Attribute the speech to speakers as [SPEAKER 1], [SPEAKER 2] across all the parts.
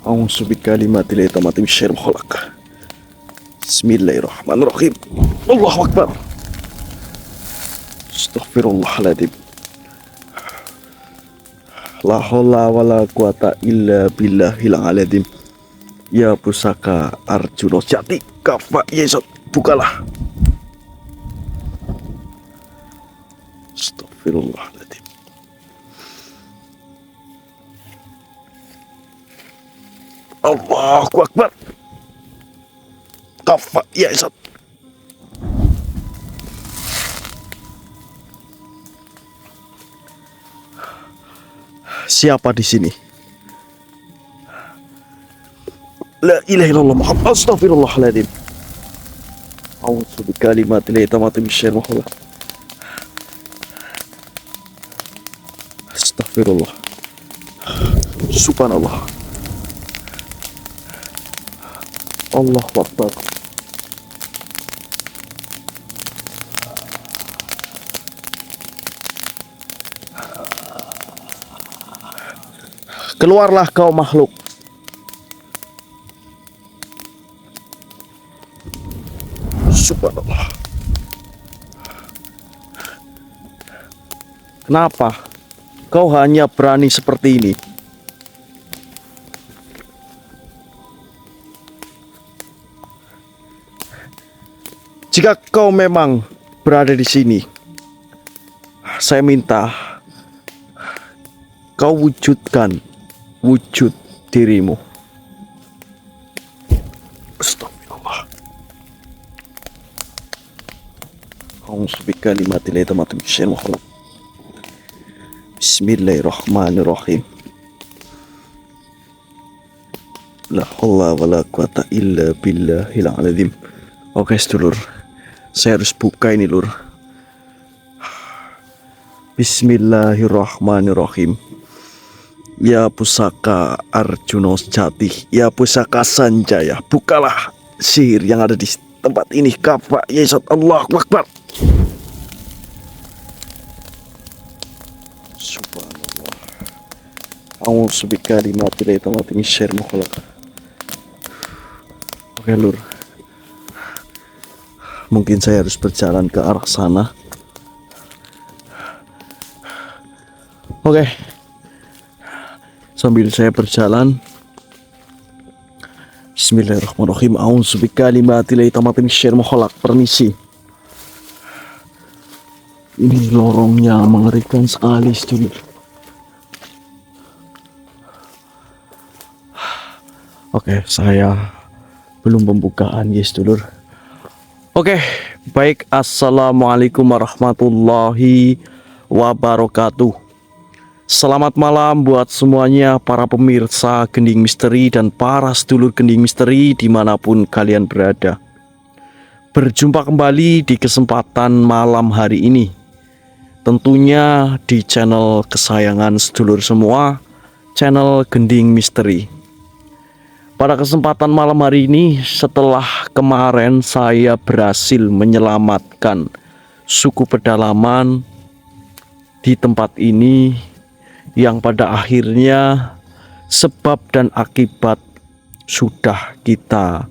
[SPEAKER 1] A'udzu bikalimatillahi tammati min syarri ma khalaq. Bismillahirrahmanirrahim. Allahu akbar. Astaghfirullahaladzim. La haula wala quwata illa billahil azim. Ya pusaka Arjuna Jati, kafa Yesot, bukalah. Astaghfirullahaladzim. Allahu akbar. Kafa Yesot. Siapa di sini? La ilaha illallah Muhammad. Astaghfirullahaladzim. A'udzu bikalimatillahi tammati min syarri ma khalaq. Astagfirullah. Subhanallah. Allahu akbar. Keluarlah kau makhluk. Subhanallah. Kenapa kau hanya berani seperti ini? Jika kau memang berada di sini, saya minta kau wujudkan wujud dirimu. Astagfirullah. A'udzu bikalimatillahi tammati min syarri ma khalaq. Bismillahirrahmanirrahim. La haula wala quwata illa billahil azim. Oke, sedulur. Saya harus buka ini, Lur. Bismillahirrahmanirrahim. Ya pusaka Arjuna Jati, ya pusaka Sanjaya, bukalah sihir yang ada di tempat ini. Kafa Yesot. Allahu akbar. Subhanallah. A'udzu bikalimatillahi tammati min syarri ma khalaq. Oke, Lur. Mungkin saya harus berjalan ke arah sana. Oke. Sambil saya berjalan, Bismillahirrahmanirrahim. A'udzu bikalimatillahi tammati min syarri ma khalaq. Permisi. Ini lorongnya mengerikan sekali, sedulur. Oke, saya belum pembukaan, ya, sedulur. Oke, baik. Assalamualaikum warahmatullahi wabarakatuh. Selamat malam buat semuanya, para pemirsa Gending Misteri dan para sedulur Gending Misteri dimanapun kalian berada. Berjumpa kembali di kesempatan malam hari ini, tentunya di channel kesayangan sedulur semua, channel Gending Misteri. Pada kesempatan malam hari ini, setelah kemarin saya berhasil menyelamatkan suku pedalaman di tempat ini, yang pada akhirnya sebab dan akibat sudah kita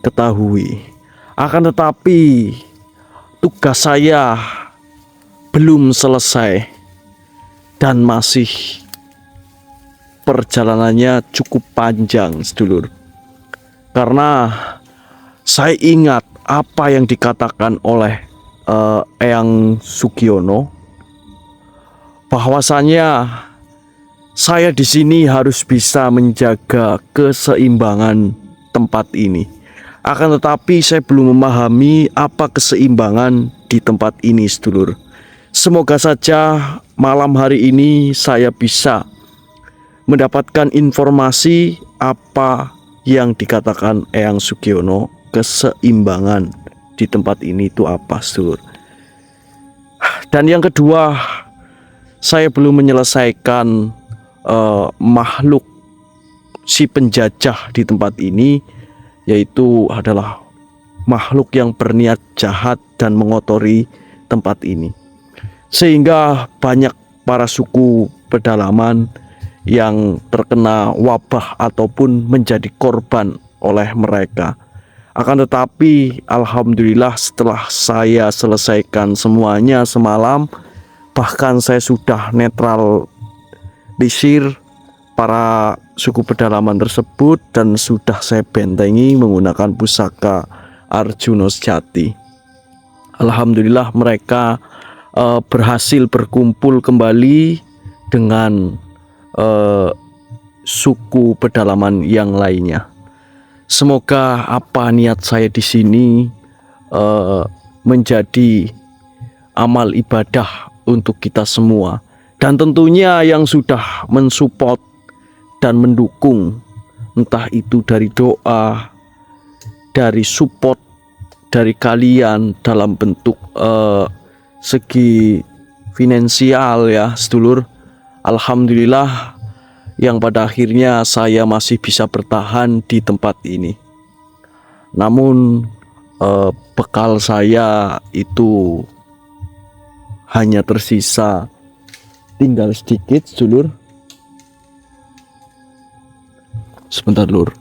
[SPEAKER 1] ketahui. Akan tetapi tugas saya belum selesai dan masih perjalanannya cukup panjang, sedulur. Karena saya ingat apa yang dikatakan oleh Eyang Sugiono, bahwasanya saya di sini harus bisa menjaga keseimbangan tempat ini. Akan tetapi saya belum memahami apa keseimbangan di tempat ini, sedulur. Semoga saja malam hari ini saya bisa mendapatkan informasi apa yang dikatakan Eyang Sugiono, keseimbangan di tempat ini itu apa, sedulur. Dan yang kedua, saya belum menyelesaikan makhluk si penjajah di tempat ini, yaitu adalah makhluk yang berniat jahat dan mengotori tempat ini, sehingga banyak para suku pedalaman yang terkena wabah ataupun menjadi korban oleh mereka. Akan tetapi alhamdulillah setelah saya selesaikan semuanya semalam, bahkan saya sudah netralisir para suku pedalaman tersebut dan sudah saya bentengi menggunakan pusaka Arjuna Sejati. Alhamdulillah mereka berhasil berkumpul kembali dengan suku pedalaman yang lainnya. Semoga apa niat saya di sini menjadi amal ibadah untuk kita semua, dan tentunya yang sudah mensupport dan mendukung, entah itu dari doa, dari support dari kalian dalam bentuk segi finansial ya sedulur. Alhamdulillah yang pada akhirnya saya masih bisa bertahan di tempat ini. Namun bekal saya itu hanya tersisa tinggal sedikit sedulur. Sebentar lur.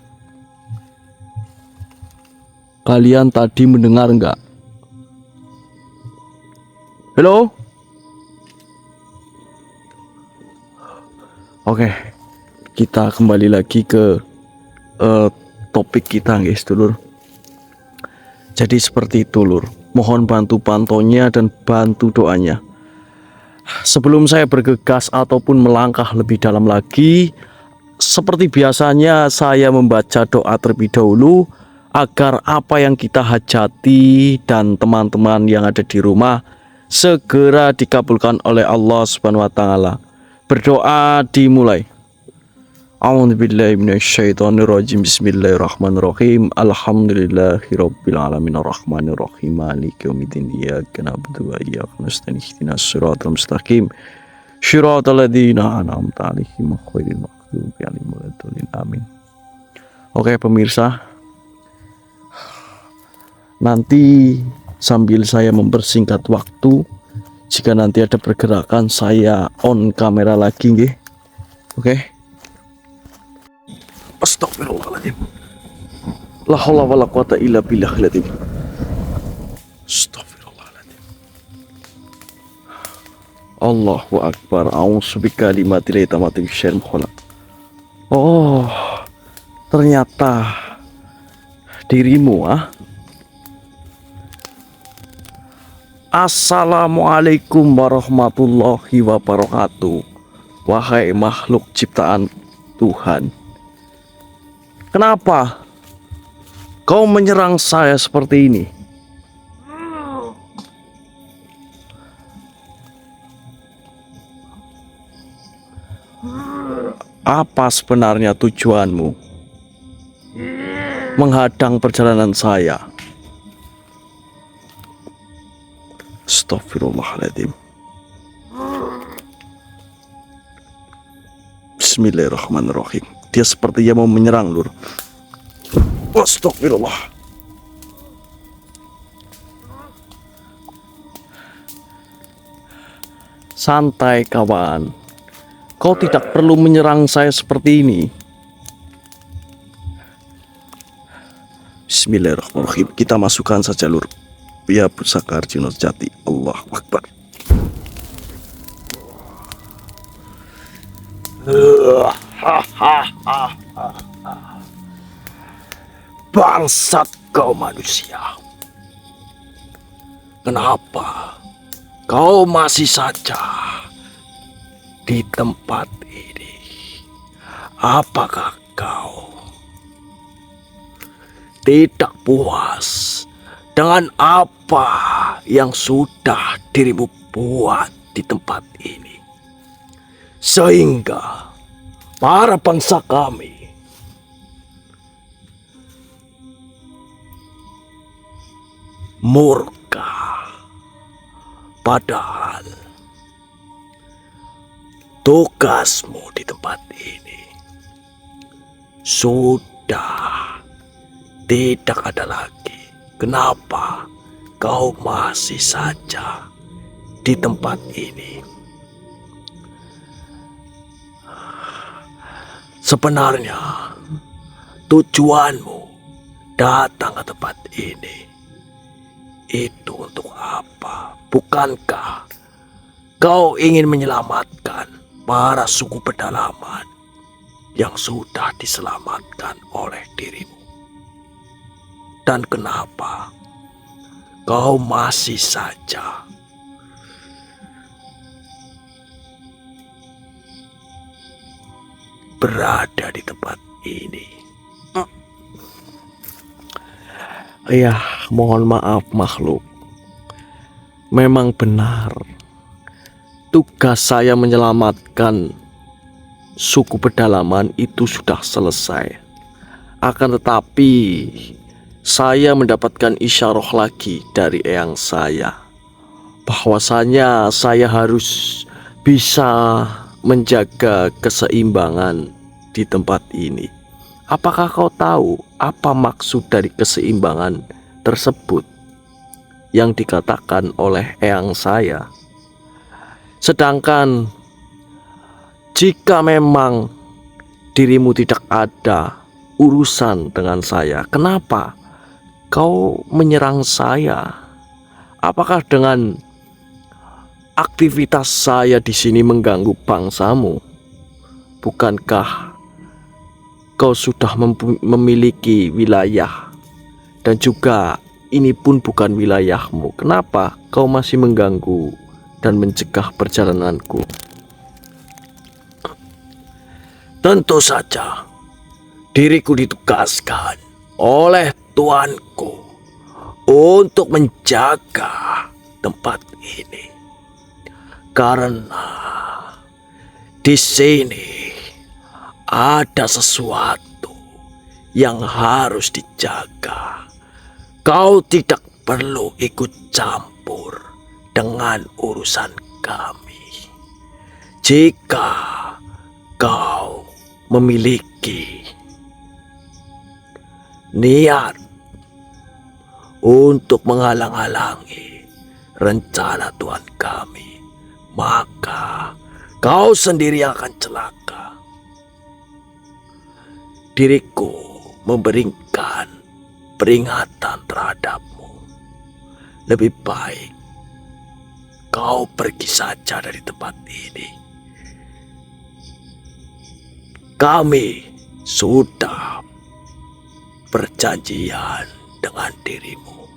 [SPEAKER 1] Kalian tadi mendengar enggak? Halo? Oke, kita kembali lagi ke topik kita guys dulur. Jadi seperti itu lur. Mohon bantu pantaunya dan bantu doanya. Sebelum saya bergegas ataupun melangkah lebih dalam lagi, seperti biasanya saya membaca doa terlebih dahulu agar apa yang kita hajati dan teman-teman yang ada di rumah segera dikabulkan oleh Allah Subhanahu wa taala. Berdoa dimulai. A'udzubillahi minasyaitonirrajim. Bismillahirrahmanirrahim. Alhamdulillahirabbil alamin arrahmanirrahim maliki yaumiddin iyyaka na'budu wa iyyaka nasta'in ihdinas siratal mustaqim siratal ladzina an'amta 'alaihim ghairil maghdubi 'alaihim waladdallin amin. Oke pemirsa, nanti sambil saya mempersingkat waktu, jika nanti ada pergerakan saya on kamera lagi nggih. Oke. Astagfirullahaladzim. La haula wala quwata illa billahil azim. Astagfirullahaladzim. Allahu akbar. A'udzu bikalimatillahi tammati min syarri ma khalaq. Oh, ternyata dirimu Assalamualaikum warahmatullahi wabarakatuh. Wahai makhluk ciptaan Tuhan, kenapa kau menyerang saya seperti ini? Apa sebenarnya tujuanmu menghadang perjalanan saya? Astagfirullahaladzim. Bismillahirrahmanirrahim. Dia sepertinya mau menyerang lur. Astagfirullah. Santai kawan. Kau tidak perlu menyerang saya seperti ini. Bismillahirrahmanirrahim. Kita masukkan saja lur. Ya pusaka Arjuna Sejati. Allahu Akbar. Bangsat kau manusia. Kenapa kau masih saja di tempat ini? Apakah kau tidak puas dengan apa yang sudah dirimu buat di tempat ini, sehingga para bangsa kami murka? Padahal tugasmu di tempat ini sudah tidak ada lagi. Kenapa kau masih saja di tempat ini? Sebenarnya tujuanmu datang ke tempat ini itu untuk apa? Bukankah kau ingin menyelamatkan para suku pedalaman yang sudah diselamatkan oleh dirimu? Dan kenapa kau masih saja berada di tempat ini? Ya, mohon maaf makhluk. Memang benar, tugas saya menyelamatkan suku pedalaman itu sudah selesai. Akan tetapi saya mendapatkan isyarah lagi dari eyang saya, bahwasanya saya harus bisa menjaga keseimbangan di tempat ini. Apakah kau tahu apa maksud dari keseimbangan tersebut yang dikatakan oleh eyang saya? Sedangkan jika memang dirimu tidak ada urusan dengan saya, kenapa kau menyerang saya? Apakah dengan aktivitas saya di sini mengganggu bangsamu? Bukankah kau sudah memiliki wilayah dan juga ini pun bukan wilayahmu? Kenapa kau masih mengganggu dan mencegah perjalananku? Tentu saja diriku ditugaskan oleh tuanku untuk menjaga tempat ini, karena di sini ada sesuatu yang harus dijaga. Kau tidak perlu ikut campur dengan urusan kami. Jika kau memiliki niat untuk menghalang-halangi rencana Tuhan kami, maka kau sendiri akan celaka. Diriku memberikan peringatan terhadapmu. Lebih baik kau pergi saja dari tempat ini. Kami sudah perjanjian dengan dirimu.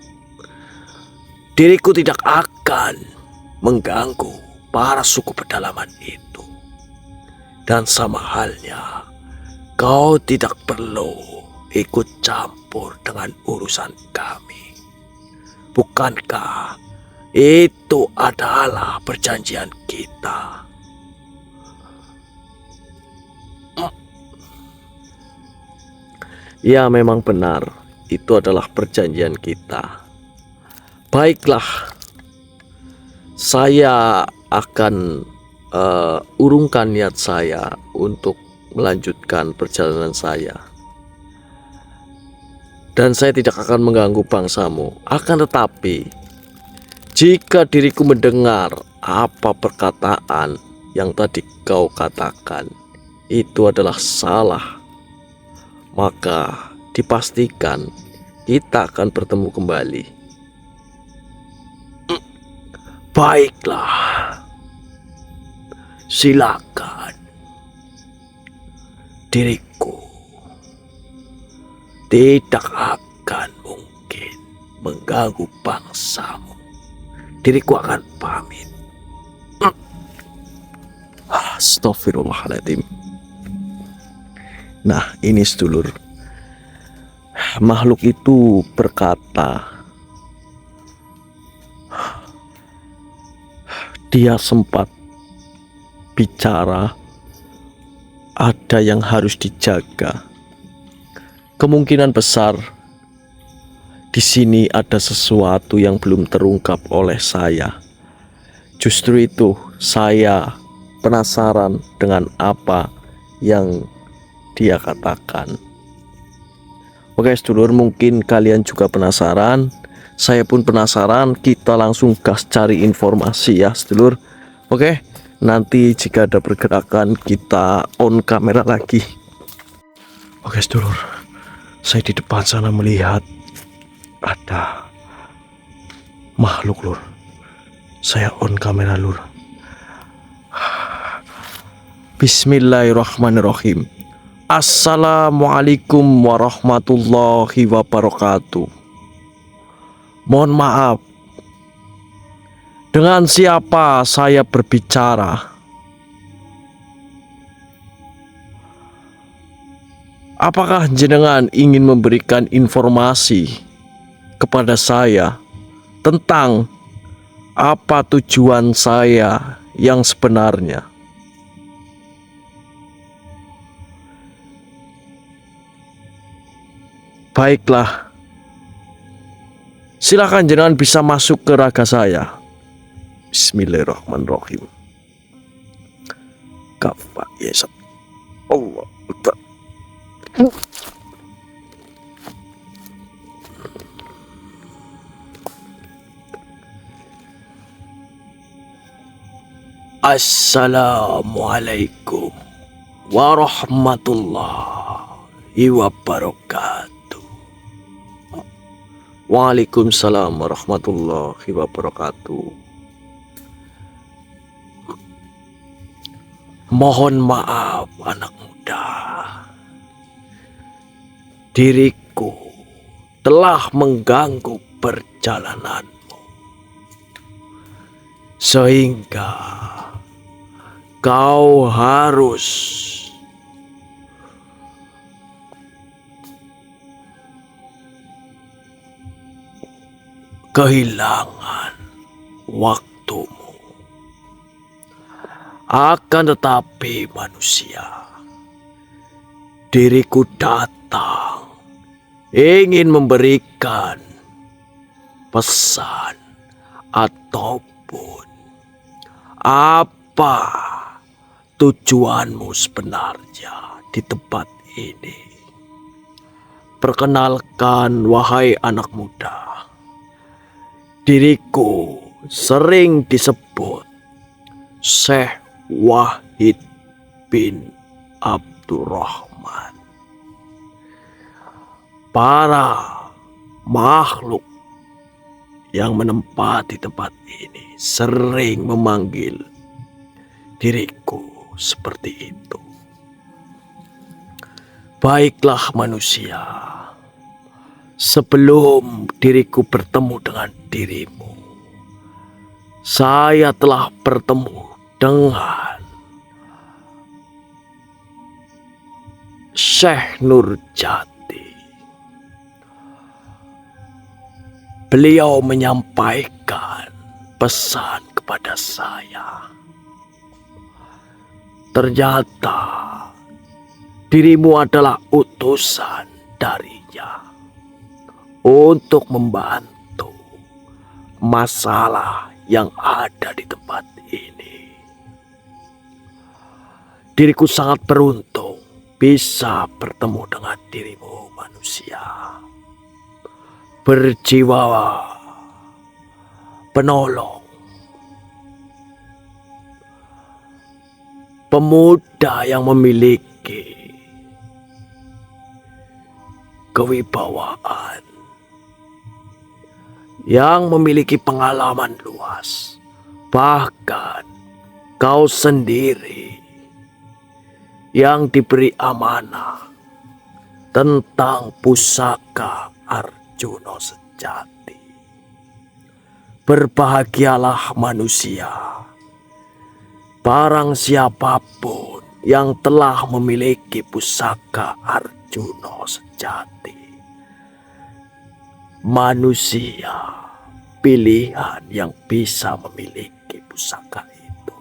[SPEAKER 1] Diriku tidak akan mengganggu para suku pedalaman itu. Dan sama halnya, kau tidak perlu ikut campur dengan urusan kami. Bukankah itu adalah perjanjian kita? Ya, memang benar. Itu adalah perjanjian kita. Baiklah, saya akan urungkan niat saya untuk melanjutkan perjalanan saya. Dan saya tidak akan mengganggu bangsamu. Akan tetapi, jika diriku mendengar apa perkataan yang tadi kau katakan itu adalah salah, maka dipastikan kita akan bertemu kembali. Baiklah, silakan. Diriku tidak akan mungkin mengganggu bangsamu. Diriku akan pamit. Astaghfirullahaladzim. Nah, ini sedulur, makhluk itu berkata, dia sempat bicara, ada yang harus dijaga. Kemungkinan besar di sini ada sesuatu yang belum terungkap oleh saya. Justru itu saya penasaran dengan apa yang dia katakan. Oke sedulur, mungkin kalian juga penasaran, saya pun penasaran. Kita langsung gas cari informasi ya sedulur. Oke, nanti jika ada pergerakan kita on kamera lagi. Oke, sedulur. Saya di depan sana melihat ada makhluk, lur. Saya on kamera, lur. Bismillahirrahmanirrahim. Assalamualaikum warahmatullahi wabarakatuh. Mohon maaf, dengan siapa saya berbicara? Apakah jenengan ingin memberikan informasi kepada saya tentang apa tujuan saya yang sebenarnya? Baiklah, silakan jenengan bisa masuk ke raga saya. Bismillahirrahmanirrahim. Kafa yesab. Allah Akbar. Assalamualaikum warahmatullahi wabarakatuh. Waalaikumsalam warahmatullahi wabarakatuh. Mohon maaf anak muda, diriku telah mengganggu perjalananmu sehingga kau harus kehilangan waktumu. Akan tetapi manusia, diriku datang ingin memberikan pesan ataupun apa tujuanmu sebenarnya di tempat ini. Perkenalkan, wahai anak muda, diriku sering disebut Syekh Wahid bin Abdurrahman. Para makhluk yang menempati tempat ini sering memanggil diriku seperti itu. Baiklah manusia, sebelum diriku bertemu dengan dirimu, saya telah bertemu dengan Syekh Nurjati. Beliau menyampaikan pesan kepada saya. Ternyata dirimu adalah utusan darinya untuk membantu masalah yang ada di tempat ini. Diriku sangat beruntung bisa bertemu dengan dirimu manusia. Berjiwa penolong, pemuda yang memiliki kewibawaan, yang memiliki pengalaman luas. Bahkan kau sendiri yang diberi amanah tentang pusaka Arjuna sejati. Berbahagialah manusia, barang siapapun yang telah memiliki pusaka Arjuna sejati. Manusia pilihan yang bisa memiliki pusaka itu.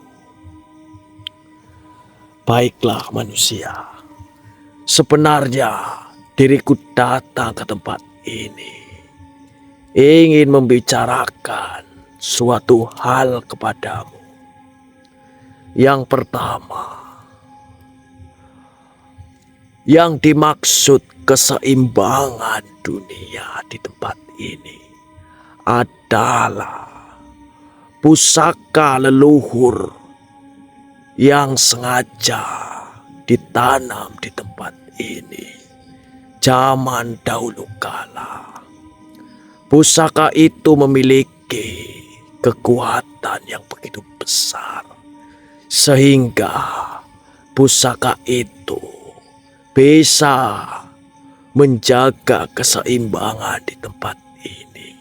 [SPEAKER 1] Baiklah manusia, sebenarnya diriku datang ke tempat ini ingin membicarakan suatu hal kepadamu. Yang pertama, yang dimaksud keseimbangan dunia di tempat ini adalah pusaka leluhur yang sengaja ditanam di tempat ini zaman dahulu kala. Pusaka itu memiliki kekuatan yang begitu besar, sehingga pusaka itu bisa menjaga keseimbangan di tempat ini.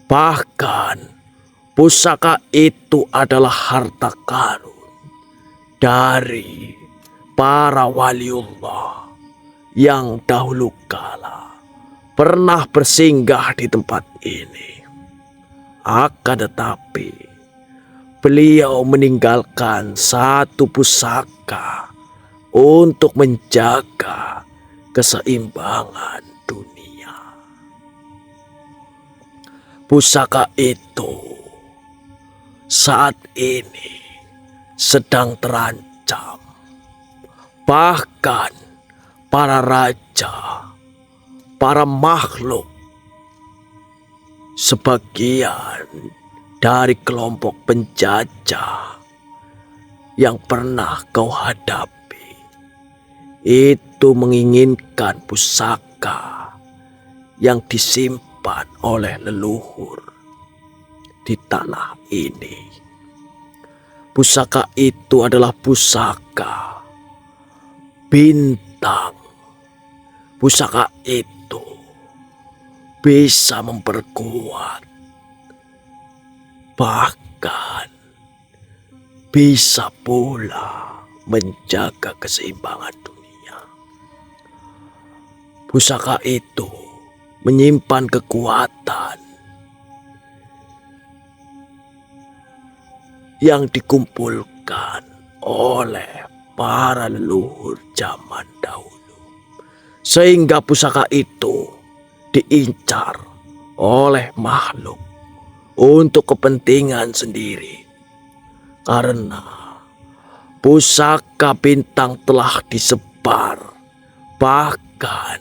[SPEAKER 1] Bahkan pusaka itu adalah harta karun dari para waliullah yang dahulu kala pernah bersinggah di tempat ini. Akan tetapi beliau meninggalkan satu pusaka untuk menjaga keseimbangan dunia. Pusaka itu saat ini sedang terancam. Bahkan para raja, para makhluk, sebagian dari kelompok penjajah yang pernah kau hadapi itu menginginkan pusaka yang disimpan oleh leluhur di tanah ini. Pusaka itu adalah pusaka bintang. Pusaka itu bisa memperkuat, bahkan bisa pula menjaga keseimbangan dunia. Pusaka itu menyimpan kekuatan yang dikumpulkan oleh para leluhur zaman dahulu, sehingga pusaka itu diincar oleh makhluk untuk kepentingan sendiri. Karena pusaka bintang telah disebar, bahkan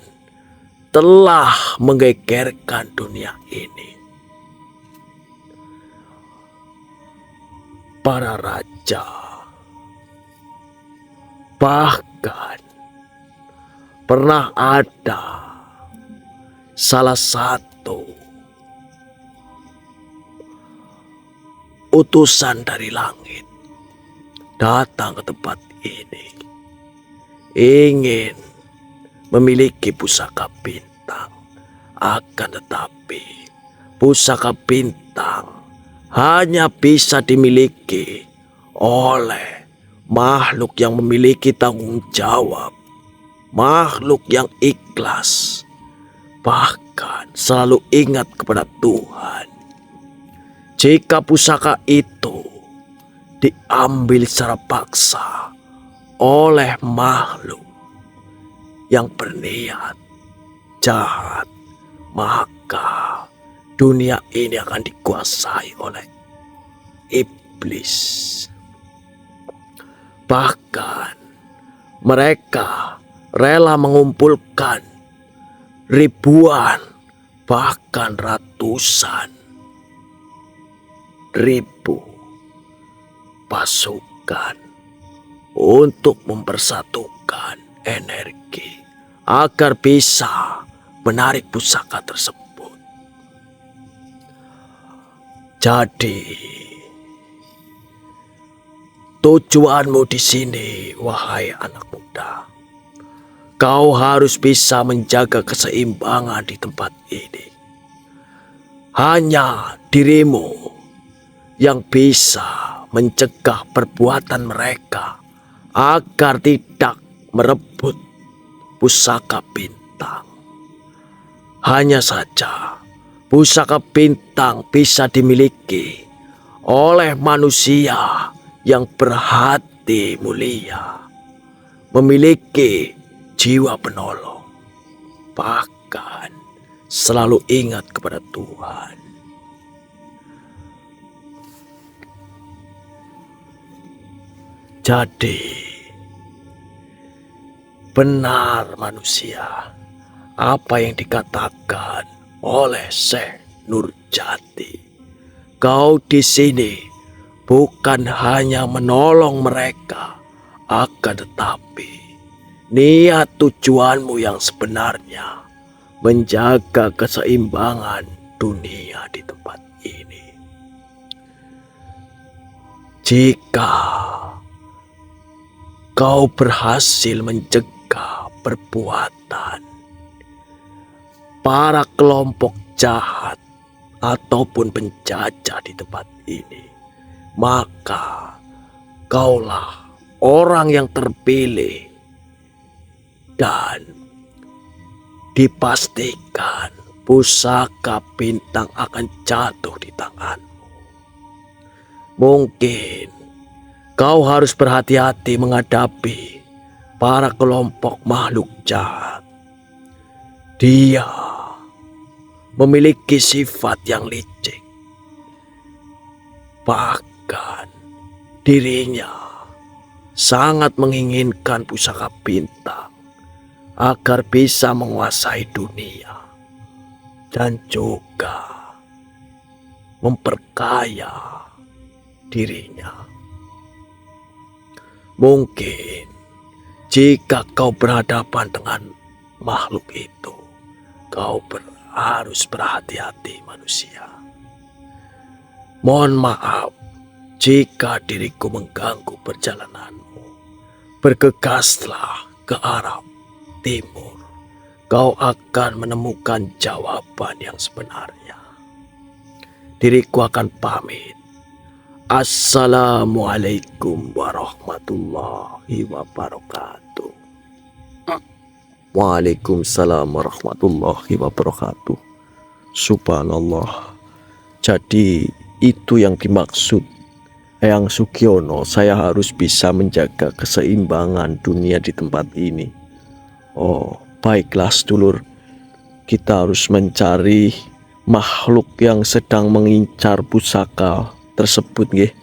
[SPEAKER 1] telah menggegerkan dunia ini. Para raja, bahkan pernah ada salah satu utusan dari langit datang ke tempat ini, ingin memiliki pusaka bintang. Akan tetapi pusaka bintang hanya bisa dimiliki oleh makhluk yang memiliki tanggung jawab, makhluk yang ikhlas, bahkan selalu ingat kepada Tuhan. Jika pusaka itu diambil secara paksa oleh makhluk yang berniat jahat, maka dunia ini akan dikuasai oleh iblis. Bahkan mereka rela mengumpulkan ribuan, bahkan ratusan ribu pasukan untuk mempersatukan energi agar bisa menarik pusaka tersebut. Jadi, tujuanmu di sini, wahai anak muda, kau harus bisa menjaga keseimbangan di tempat ini. Hanya dirimu yang bisa mencegah perbuatan mereka agar tidak merebut pusaka bintang. Hanya saja pusaka bintang bisa dimiliki oleh manusia yang berhati mulia, memiliki jiwa penolong, bahkan selalu ingat kepada Tuhan. Jadi, benar manusia apa yang dikatakan oleh Syekh Nurjati. Kau di sini bukan hanya menolong mereka, akan tetapi niat tujuanmu yang sebenarnya menjaga keseimbangan dunia di tempat ini. Jika kau berhasil mencegah perbuatan para kelompok jahat ataupun penjajah di tempat ini, maka kaulah orang yang terpilih dan dipastikan pusaka bintang akan jatuh di tanganmu. Mungkin kau harus berhati-hati menghadapi para kelompok makhluk jahat. Dia memiliki sifat yang licik. Bahkan dirinya sangat menginginkan pusaka bintang agar bisa menguasai dunia dan juga memperkaya dirinya. Mungkin jika kau berhadapan dengan makhluk itu, kau harus berhati-hati manusia. Mohon maaf jika diriku mengganggu perjalananmu. Bergegaslah ke arah timur. Kau akan menemukan jawaban yang sebenarnya. Diriku akan pamit. Assalamualaikum warahmatullahi wabarakatuh. Waalaikumsalam warahmatullahi wabarakatuh. Subhanallah. Jadi itu yang dimaksud Eyang Sugiono, saya harus bisa menjaga keseimbangan dunia di tempat ini. Oh, baiklah sedulur. Kita harus mencari makhluk yang sedang mengincar pusaka tersebut, nggih.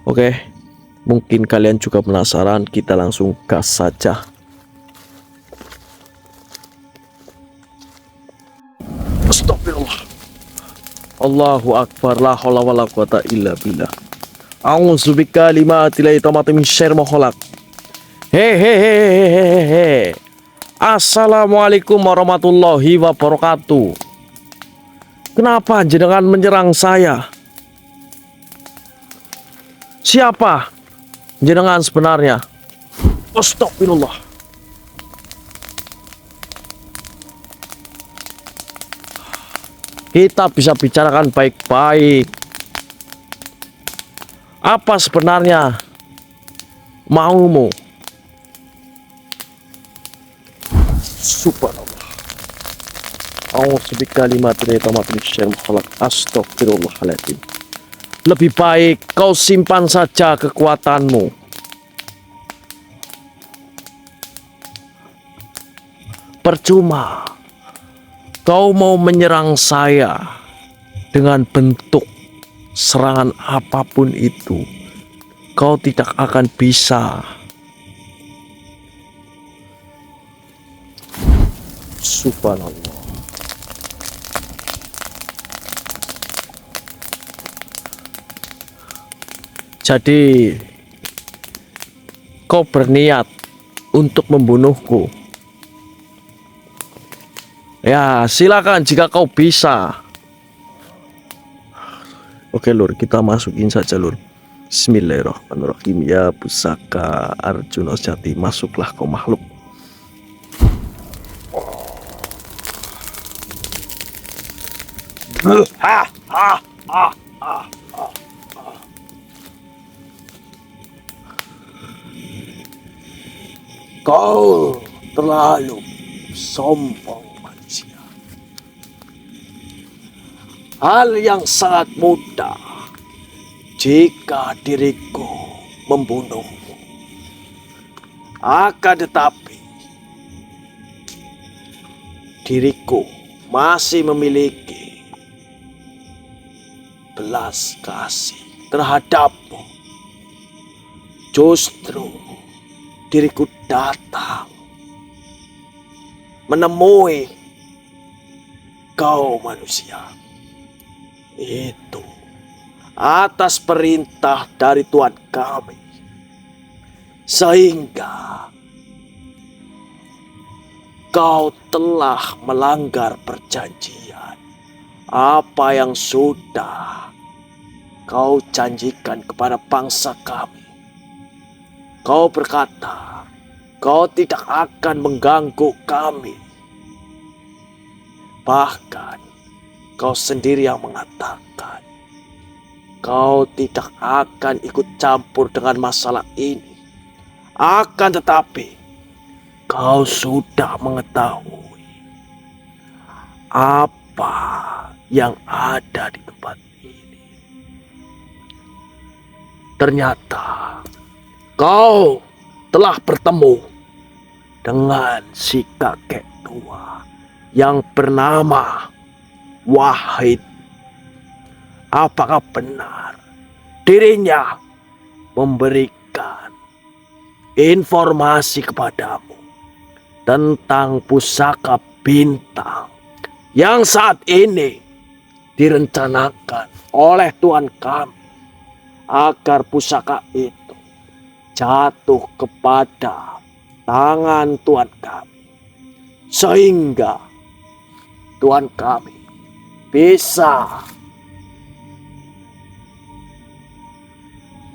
[SPEAKER 1] Oke. Mungkin kalian juga penasaran, kita langsung gas saja. Astagfirullah. Allahu akbar, la haula wala quwata illa billah. A'udzu bikalimatillahi tammati min syarri ma khalaq. Hehehehehe. Assalamualaikum warahmatullahi wabarakatuh. Kenapa jenengan menyerang saya? Siapa jenengan sebenarnya? Astagfirullah. Kita bisa bicarakan baik-baik. Apa sebenarnya maumu? Subhanallah. A'udzu bikalimatillahi tammati min syarri ma khalaq. Astagfirullahaladzim. Lebih baik kau simpan saja kekuatanmu. Percuma kau mau menyerang saya dengan bentuk serangan apapun itu, kau tidak akan bisa. Subhanallah. Jadi kau berniat untuk membunuhku. Ya, silakan jika kau bisa. Oke lur, kita masukin saja lur. Bismillahirrahmanirrahim. Ya pusaka Arjuna Sejati, masuklah kau makhluk. Kau terlalu sombong. Hal yang sangat mudah jika diriku membunuhmu. Akan tetapi diriku masih memiliki belas kasih terhadapmu. Justru diriku datang menemui kau manusia. Itu atas perintah dari Tuhan kami, sehingga kau telah melanggar perjanjian. Apa yang sudah kau janjikan kepada bangsa kami. Kau berkata, kau tidak akan mengganggu kami. Bahkan kau sendiri yang mengatakan, kau tidak akan ikut campur dengan masalah ini. Akan tetapi, kau sudah mengetahui apa yang ada di tempat ini. Ternyata kau telah bertemu dengan si kakek tua yang bernama Wahid. Apakah benar dirinya memberikan informasi kepadamu tentang pusaka bintang yang saat ini direncanakan oleh Tuhan kami agar pusaka itu jatuh kepada tangan Tuhan kami, sehingga Tuhan kami bisa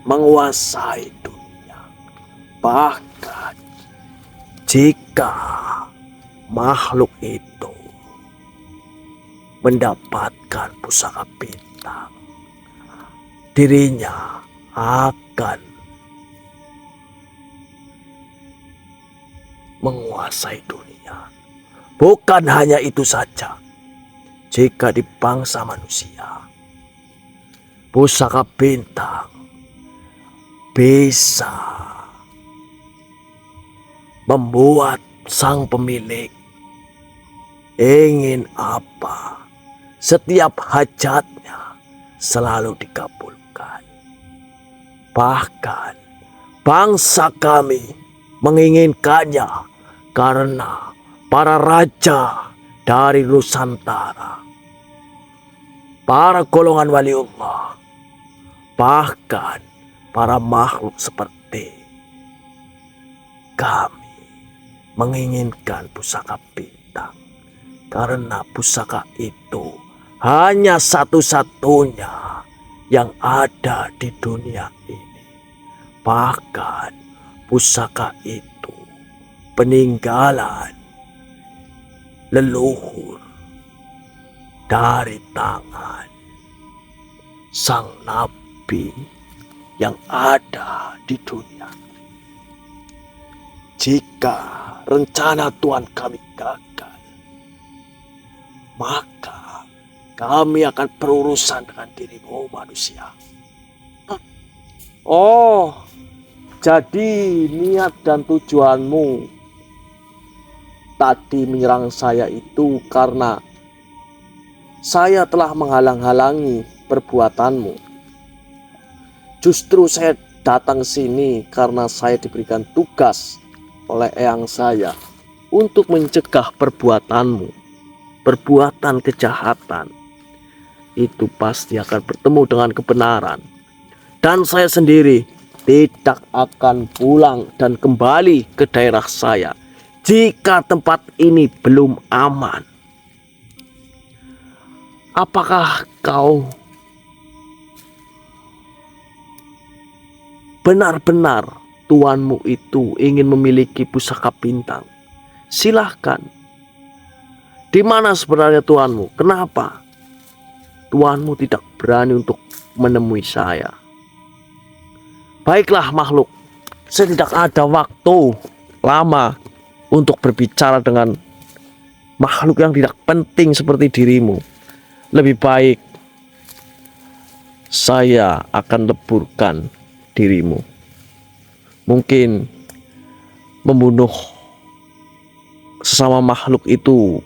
[SPEAKER 1] menguasai dunia. Bahkan jika makhluk itu mendapatkan pusaka bintang, dirinya akan menguasai dunia. Bukan hanya itu saja, jika di bangsa manusia, pusaka bintang bisa membuat sang pemilik ingin apa, setiap hajatnya selalu dikabulkan. Bahkan bangsa kami menginginkannya karena para raja dari Nusantara, para golongan waliullah, bahkan para makhluk seperti kami menginginkan pusaka bintang, karena pusaka itu hanya satu-satunya yang ada di dunia ini. Bahkan pusaka itu peninggalan leluhur dari tangan sang nabi yang ada di dunia. Jika rencana Tuhan kami gagal, maka kami akan berurusan dengan dirimu manusia. Oh, jadi niat dan tujuanmu tadi menyerang saya itu karena saya telah menghalang-halangi perbuatanmu. Justru saya datang sini karena saya diberikan tugas oleh eyang saya untuk mencegah perbuatanmu. Perbuatan kejahatan itu pasti akan bertemu dengan kebenaran. Dan saya sendiri tidak akan pulang dan kembali ke daerah saya jika tempat ini belum aman. Apakah kau benar-benar tuanmu itu ingin memiliki pusaka bintang? Silahkan. Di mana sebenarnya tuanmu? Kenapa tuanmu tidak berani untuk menemui saya? Baiklah makhluk, saya tidak ada waktu lama untuk berbicara dengan makhluk yang tidak penting seperti dirimu. Lebih baik saya akan leburkan dirimu. Mungkin membunuh sesama makhluk itu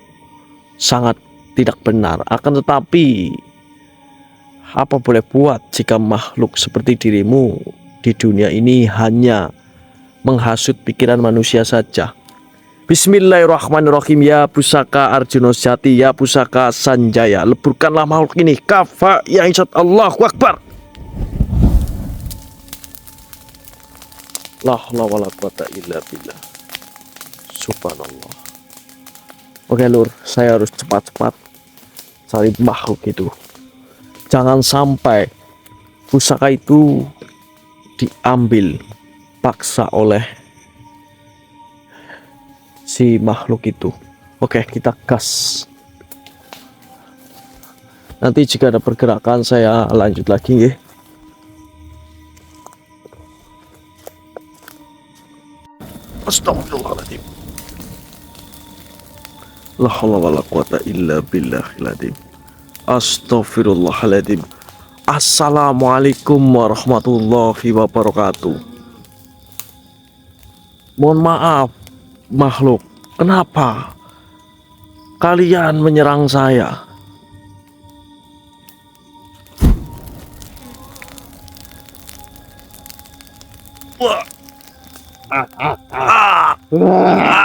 [SPEAKER 1] sangat tidak benar. Akan tetapi apa boleh buat jika makhluk seperti dirimu di dunia ini hanya menghasut pikiran manusia saja. Bismillahirrahmanirrahim. Ya pusaka Arjuna Sejati, ya pusaka Sanjaya, leburkanlah makhluk ini. Kafa ya insya Allahu Akbar. La haula wala quwata illa billah. Subhanallah. Oke lur, saya harus cepat-cepat cari makhluk itu. Jangan sampai pusaka itu diambil paksa oleh si makhluk itu. Oke, kita gas. Nanti jika ada pergerakan saya lanjut lagi ya. Astagfirullahaladzim. La haula wala quwata illa billahil adzim. Astagfirullahaladzim. Assalamualaikum warahmatullahi wabarakatuh. Mohon maaf makhluk, kenapa kalian menyerang saya? Wah.